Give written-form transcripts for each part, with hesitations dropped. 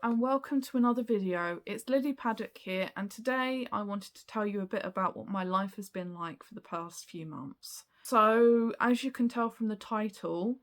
and welcome to another video. It's Lily Paddock here, and today I wanted to tell you a bit about what my life has been like for the past few months. So, as you can tell from the title,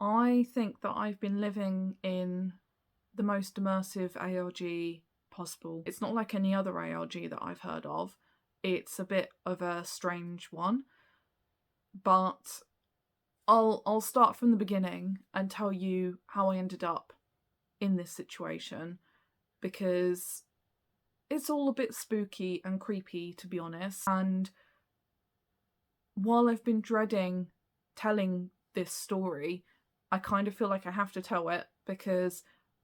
I think that I've been living in the most immersive ARG possible. It's not like any other ARG that I've heard of. It's a bit of a strange one, but I'll start from the beginning and tell you how I ended up in this situation, because it's all a bit spooky and creepy, to be honest. And while I've been dreading telling this story, I kind of feel like I have to tell it because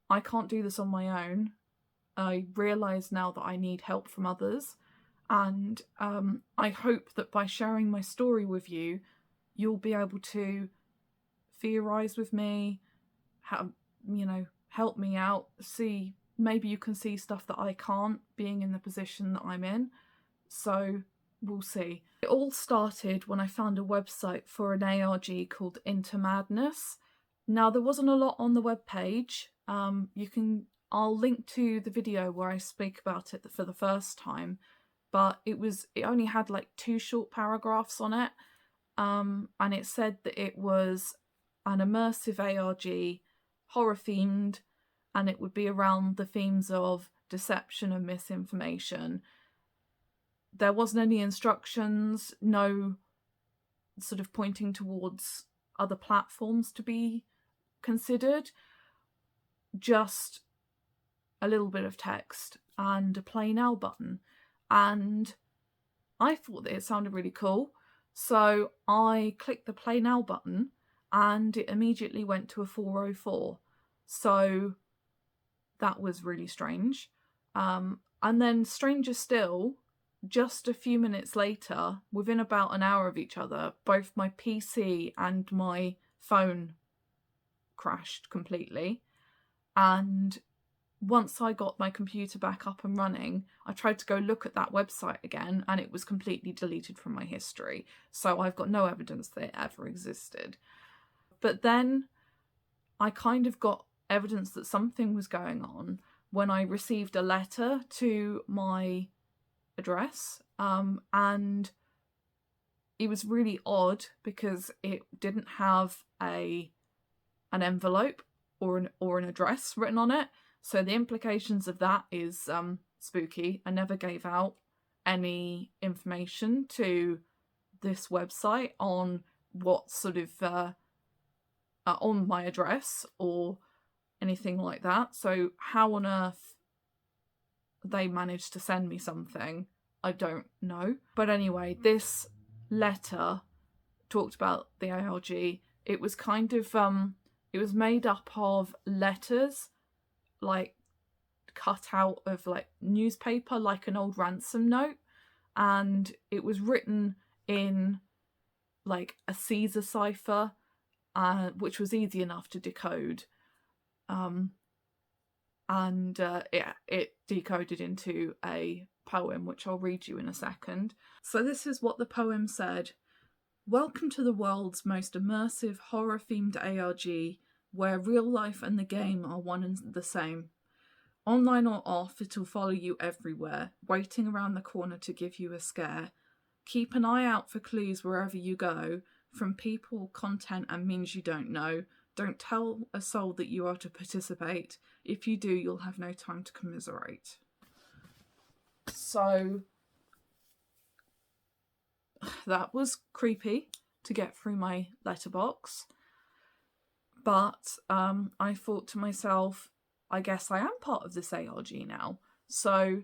I can't do this on my own. I realise now that I need help from others, and I hope that by sharing my story with you, you'll be able to theorise with me, help me out, see, maybe you can see stuff that I can't, being in the position that I'm in. So we'll see. It all started when I found a website for an ARG called Into Madness. Now, there wasn't a lot on the webpage. I'll link to the video where I speak about it for the first time, but it only had like 2 short paragraphs on it. And it said that it was an immersive ARG, horror themed, and it would be around the themes of deception and misinformation. There wasn't any instructions, no sort of pointing towards other platforms to be considered, just a little bit of text and a play now button. And I thought that it sounded really cool, so I clicked the play now button and it immediately went to a 404. So that was really strange. And then stranger still, just a few minutes later, within about an hour of each other, both my PC and my phone crashed completely. And once I got my computer back up and running, I tried to go look at that website again and it was completely deleted from my history. So I've got no evidence that it ever existed. But then I kind of got evidence that something was going on when I received a letter to my address, and it was really odd because it didn't have an envelope or an address written on it. So the implications of that is spooky. I never gave out any information to this website on what sort of on my address or anything like that. So how on earth they managed to send me something, I don't know. But anyway, this letter talked about the ARG. It was kind of it was made up of letters, like cut out of like newspaper, like an old ransom note, and it was written in like a Caesar cipher, which was easy enough to decode. It decoded into a poem, which I'll read you in a second. So this is what the poem said. Welcome to the world's most immersive horror-themed ARG, where real life and the game are one and the same. Online or off, it'll follow you everywhere, waiting around the corner to give you a scare. Keep an eye out for clues wherever you go, from people, content and memes you don't know. Don't tell a soul that you are to participate. If you do, you'll have no time to commiserate. So that was creepy to get through my letterbox. But I thought to myself, I guess I am part of this ARG now. So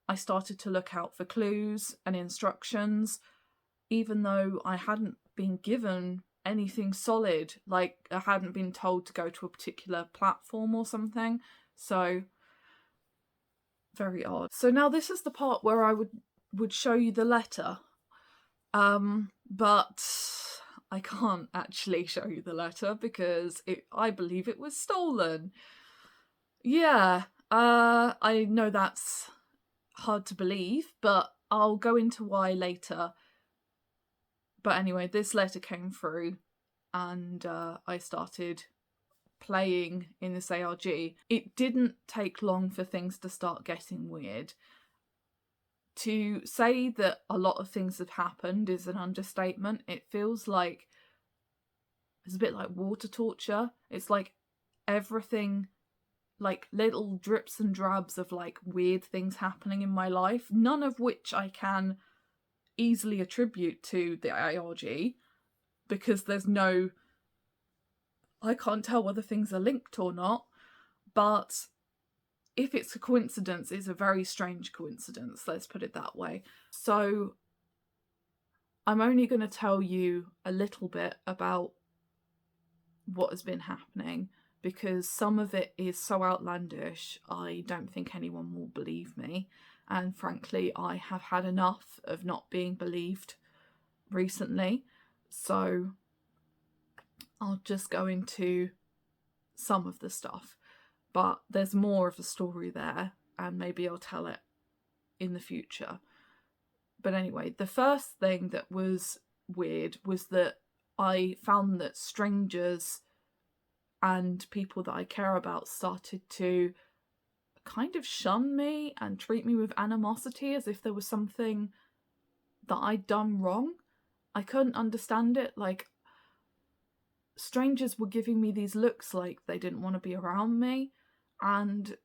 I started to look out for clues and instructions, even though I hadn't been given anything solid, like I hadn't been told to go to a particular platform or something. So very odd. So now this is the part where I would show you the letter, but I can't actually show you the letter because I believe it was stolen. Yeah, I know that's hard to believe, but I'll go into why later. But anyway, this letter came through and I started playing in this ARG, it didn't take long for things to start getting weird. To say that a lot of things have happened is an understatement. It feels like it's a bit like water torture. It's like everything, like little drips and drabs of like weird things happening in my life, none of which I can easily attribute to the ARG, because I can't tell whether things are linked or not. But if it's a coincidence, it's a very strange coincidence, let's put it that way. So I'm only going to tell you a little bit about what has been happening, because some of it is so outlandish, I don't think anyone will believe me. And frankly, I have had enough of not being believed recently. So I'll just go into some of the stuff. But there's more of a story there, and maybe I'll tell it in the future. But anyway, the first thing that was weird was that I found that strangers and people that I care about started to kind of shun me and treat me with animosity, as if there was something that I'd done wrong. I couldn't understand it. Like, strangers were giving me these looks like they didn't want to be around me, and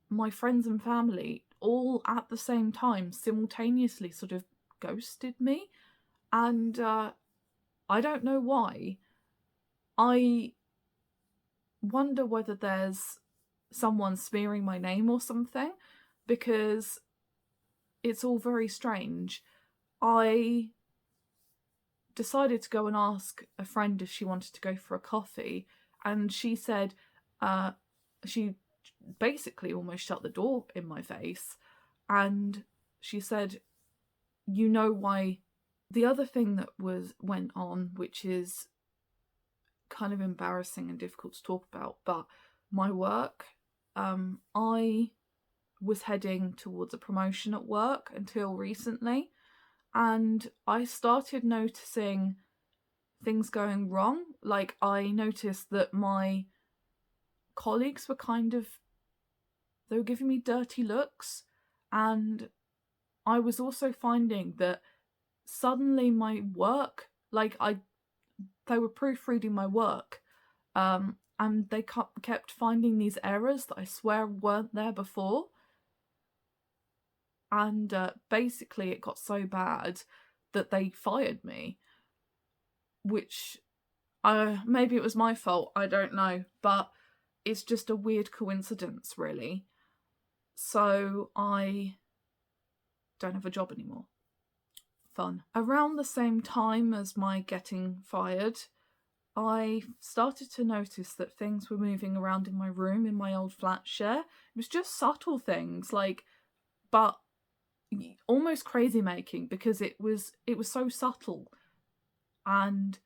my friends and family all at the same time simultaneously sort of ghosted me, and I don't know why. I wonder whether there's someone smearing my name or something, because it's all very strange. I decided to go and ask a friend if she wanted to go for a coffee, and she said she basically almost shut the door in my face, and she said, you know why. The other thing that went on, which is kind of embarrassing and difficult to talk about, but my work, I was heading towards a promotion at work until recently, and I started noticing things going wrong. Like, I noticed that my colleagues were they were giving me dirty looks, and I was also finding that suddenly my work, like, they were proofreading my work, and they kept finding these errors that I swear weren't there before. And basically it got so bad that they fired me, which maybe it was my fault, I don't know, but it's just a weird coincidence, really. So I don't have a job anymore. Fun. Around the same time as my getting fired, I started to notice that things were moving around in my room in my old flat share. It was just subtle things, like, but almost crazy making, because it was so subtle, and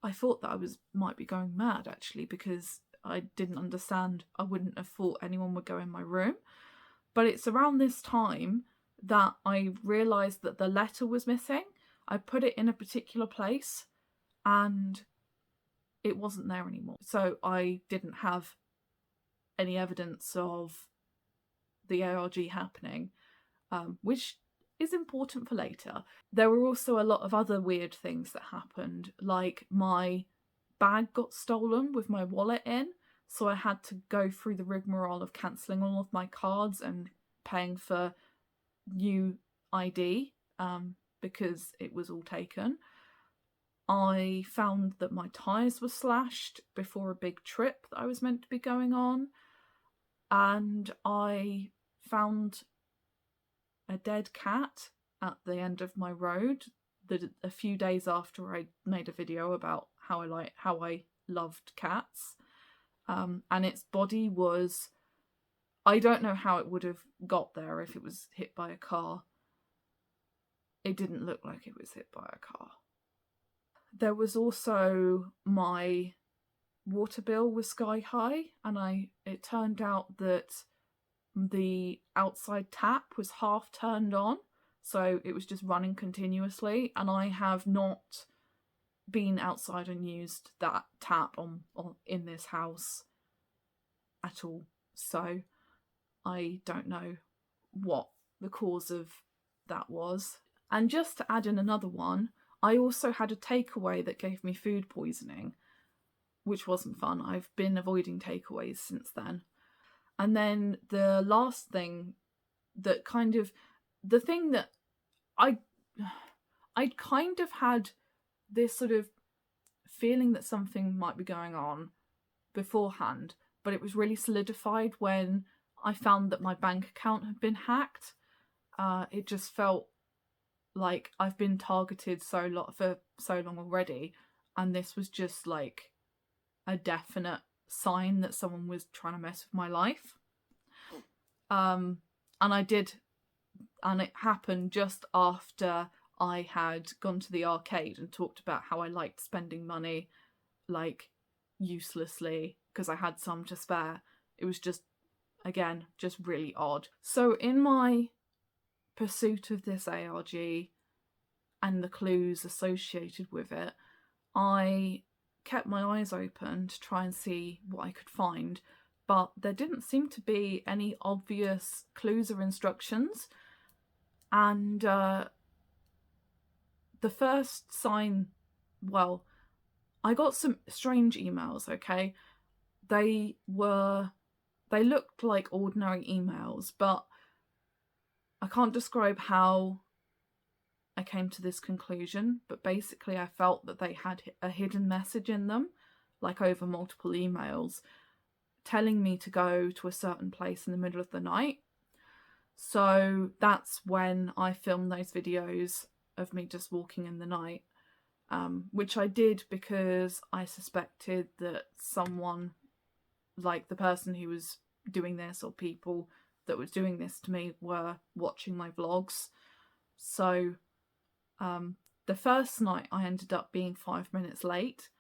I thought that I might be going mad, actually, because I didn't understand. I wouldn't have thought anyone would go in my room. But it's around this time that I realised that the letter was missing. I put it in a particular place and it wasn't there anymore. So I didn't have any evidence of the ARG happening, which is important for later. There were also a lot of other weird things that happened, like my bag got stolen with my wallet in, so I had to go through the rigmarole of cancelling all of my cards and paying for new ID because it was all taken. I found that my tyres were slashed before a big trip that I was meant to be going on, and I found a dead cat at the end of my road a few days after I made a video about how I loved cats, and its body was, I don't know how it would have got there if it was hit by a car. It didn't look like it was hit by a car. There was also my water bill was sky high, and it turned out that the outside tap was half turned on, so it was just running continuously, and I have not been outside and used that tap on in this house at all. So I don't know what the cause of that was. And just to add in another one, I also had a takeaway that gave me food poisoning, which wasn't fun. I've been avoiding takeaways since then. And then the last thing that kind of, the thing that I'd kind of had this sort of feeling that something might be going on beforehand, but it was really solidified when I found that my bank account had been hacked. It just felt like I've been targeted for so long already, and this was just like a definite sign that someone was trying to mess with my life. And it happened just after I had gone to the arcade and talked about how I liked spending money like uselessly because I had some to spare. It was just, again, just really odd. So in my pursuit of this ARG and the clues associated with it, I kept my eyes open to try and see what I could find, but there didn't seem to be any obvious clues or instructions. And the first sign, well, I got some strange emails, okay? They looked like ordinary emails, but I can't describe how I came to this conclusion, but basically I felt that they had a hidden message in them, like over multiple emails, telling me to go to a certain place in the middle of the night. So that's when I filmed those videos of me just walking in the night, which I did because I suspected that someone, like the person who was doing this or people that was doing this to me, were watching my vlogs. So the first night I ended up being 5 minutes late,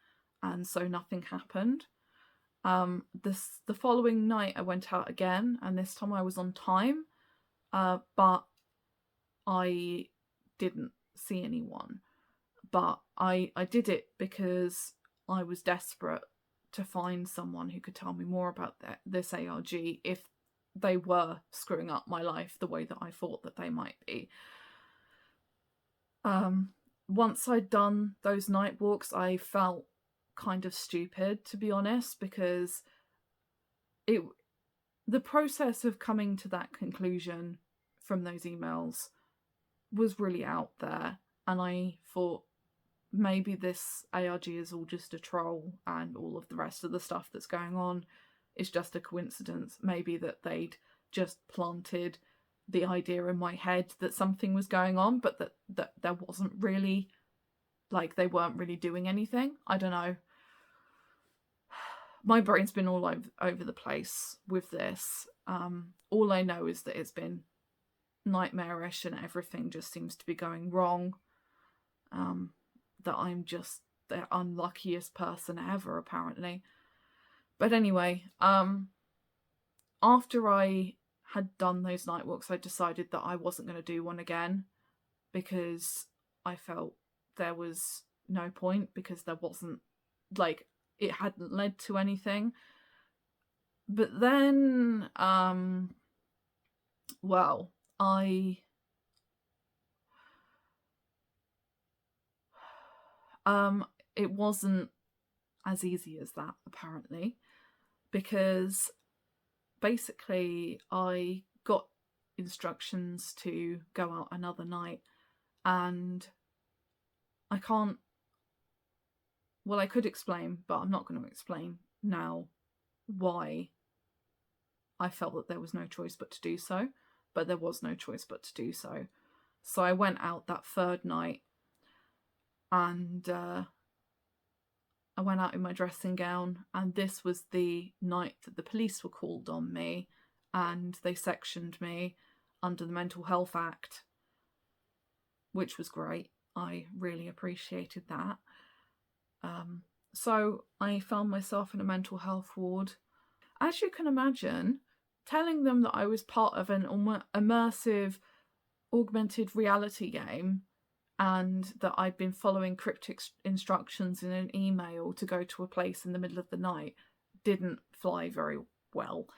and so nothing happened. The following night I went out again, and this time I was on time, but I didn't see anyone. But I did it because I was desperate to find someone who could tell me more about this ARG if they were screwing up my life the way that I thought that they might be. Once I'd done those night walks, I felt kind of stupid, to be honest, because the process of coming to that conclusion from those emails was really out there, and I thought maybe this ARG is all just a troll and all of the rest of the stuff that's going on is just a coincidence. Maybe that they'd just planted the idea in my head that something was going on, but that there wasn't really, like, they weren't really doing anything. I don't know. My brain's been all over the place with this. All I know is that it's been nightmarish and everything just seems to be going wrong. That I'm just the unluckiest person ever, apparently. But anyway, after I had done those night walks, I decided that I wasn't going to do one again because I felt there was no point, because there wasn't, like, it hadn't led to anything. But then, well, it wasn't as easy as that, apparently, because basically I got instructions to go out another night, and I could explain, but I'm not going to explain now why I felt that there was no choice but to do so, but there was no choice but to do so. So I went out that third night, and I went out in my dressing gown, and this was the night that the police were called on me, and they sectioned me under the Mental Health Act, which was great. I really appreciated that. So I found myself in a mental health ward. As you can imagine, telling them that I was part of an immersive augmented reality game and that I'd been following cryptic instructions in an email to go to a place in the middle of the night didn't fly very well.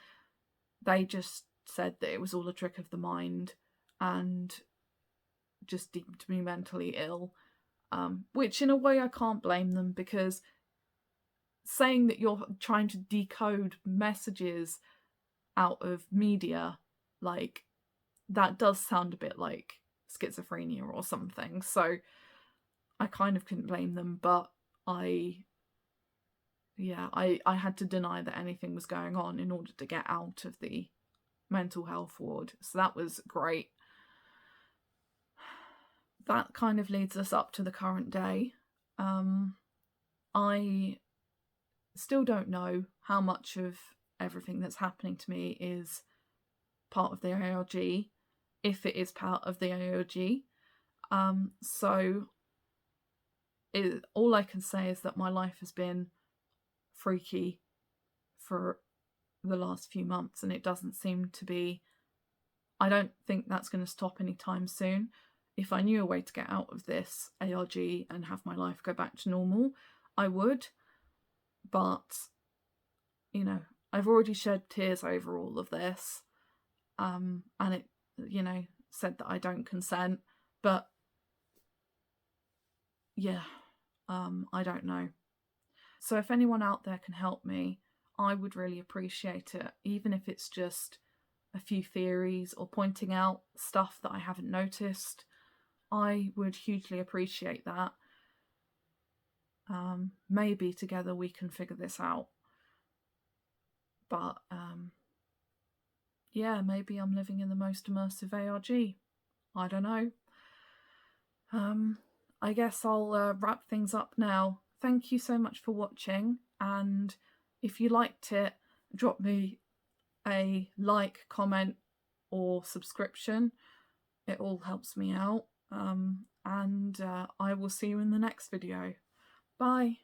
They just said that it was all a trick of the mind and just deemed me mentally ill, which in a way I can't blame them, because saying that you're trying to decode messages out of media, like, that does sound a bit like schizophrenia or something. So I kind of couldn't blame them, but I had to deny that anything was going on in order to get out of the mental health ward. So that was great. That kind of leads us up to the current day. I still don't know how much of everything that's happening to me is part of the ARG, if it is part of the ARG. So all I can say is that my life has been freaky for the last few months, and it doesn't seem to be. I don't think that's going to stop anytime soon. If I knew a way to get out of this ARG and have my life go back to normal, I would. But, you know, I've already shed tears over all of this. And it, you know, said that I don't consent. But, yeah, I don't know. So if anyone out there can help me, I would really appreciate it, even if it's just a few theories or pointing out stuff that I haven't noticed. I would hugely appreciate that. Maybe together we can figure this out. But yeah, maybe I'm living in the most immersive ARG. I don't know. I guess I'll wrap things up now. Thank you so much for watching, and if you liked it, drop me a like, comment, or subscription. It all helps me out. And I will see you in the next video. Bye.